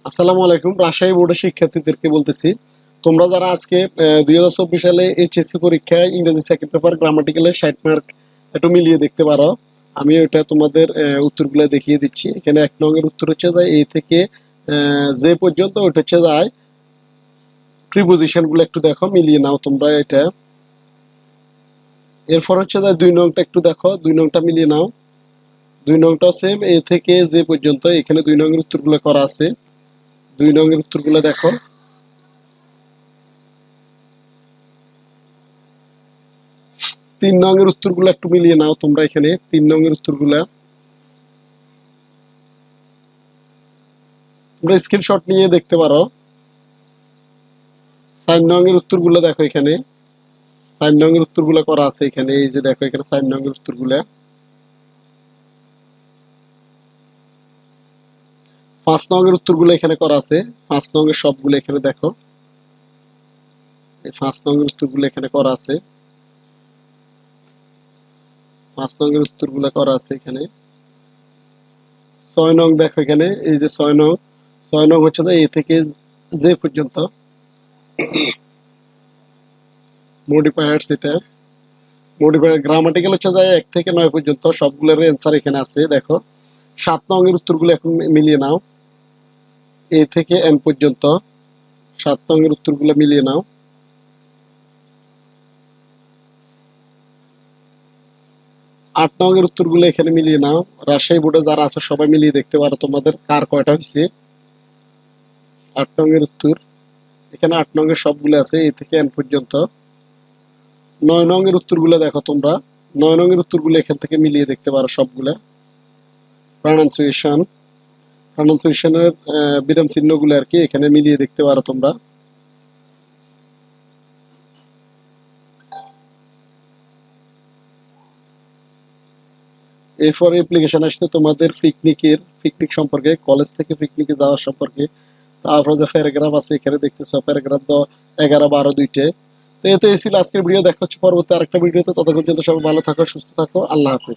আসসালামু আলাইকুম। রাজশাহী বোর্ডের শিক্ষার্থীদেরকে বলতেছি, তোমরা যারা আজকে 2024 সালে এইচএসসি পরীক্ষায় ইংরেজি সেকেন্ড পেপার গ্রামাটিক্যালের 60 মার্ক একটু মিলিয়ে দেখতে পারো। আমি ওইটা তোমাদের উত্তরগুলো দেখিয়ে দিচ্ছি। এখানে 1 নং-এর উত্তর হচ্ছে যায় এ থেকে যে পর্যন্ত, ওইটা হচ্ছে যায় প্রিপোজিশনগুলো একটু দেখো, মিলিয়ে নাও তোমরা এটা। এরপর হচ্ছে যায় 2 নংটা একটু দেখো, 2 নংটা মিলিয়ে নাও। 2 নংটাও সেম, এ থেকে যে পর্যন্ত, এখানে 2 নং-এর উত্তরগুলো করা আছে। 2 নং-এর উত্তরগুলো দেখো। 3 নং-এর উত্তরগুলো একটু মিলিয়ে নাও তোমরা এখানে। 3 নং-এর উত্তরগুলা তোমরা স্ক্রিনশট নিয়ে দেখতে পারো। 4 নং-এর উত্তরগুলো দেখো এখানে। 4 নং-এর উত্তরগুলো করা আছে এখানে, এই যে দেখো এখানে 4 নং-এর উত্তরগুলা। 5 নং-এর উত্তরগুলো এখানে করা আছে। 5 নং-এর সবগুলো এখানে দেখো। এই 5 নং-এর উত্তরগুলো এখানে করা আছে। 5 নং-এর উত্তরগুলো করা আছে এখানে। 6 নং দেখো এখানে, এই যে 6 নং। 6 নং হচ্ছে যে এ থেকে যে পর্যন্ত মডিফায়ার্স, এটা মডিফায়ার গ্রামাটিক্যাল হচ্ছে যায় 1 থেকে 9 পর্যন্ত, সবগুলোর অ্যান্সার এখানে আছে দেখো। 7 নং-এর উত্তরগুলো এখন মিলিয়ে নাও, এ থেকে এন পর্যন্ত। 7 নং-এর উত্তরগুলো মিলিয়ে নাও। 8 নং-এর উত্তরগুলো এখানে মিলিয়ে নাও। রাজশাহী বোর্ডে যারা আছে সবাই মিলিয়ে দেখতে পারো তোমাদের কার কয়টা হয়েছে। 8 নং-এর উত্তর এখানে, 8 নং-এর সবগুলো আছে এ থেকে এন পর্যন্ত। 9 নং-এর উত্তরগুলো দেখো তোমরা। 9 নং-এর উত্তরগুলো এখান থেকে মিলিয়ে দেখতে পারো সবগুলা। প্রনাউন্সিয়েশনের বিরাম চিহ্নগুলো আর কি এখানে মিলিয়ে দেখতে পারো তোমরা। এরপর অ্যাপ্লিকেশন আসছে তোমাদের পিকনিক সম্পর্কে, কলেজ থেকে পিকনিকে যাওয়ার সম্পর্কে। তারপর যে প্যারাগ্রাফ আছে এখানে দেখতেছো, প্যারাগ্রাফ 11, 12 দুইটে। তো এতে ছিল আজকের ভিডিও। দেখা হচ্ছে পরবর্তী আরেকটা ভিডিওতে। ততক্ষণ পর্যন্ত সবাই ভালো থাকো, সুস্থ থাকো। আল্লাহ হাফেজ।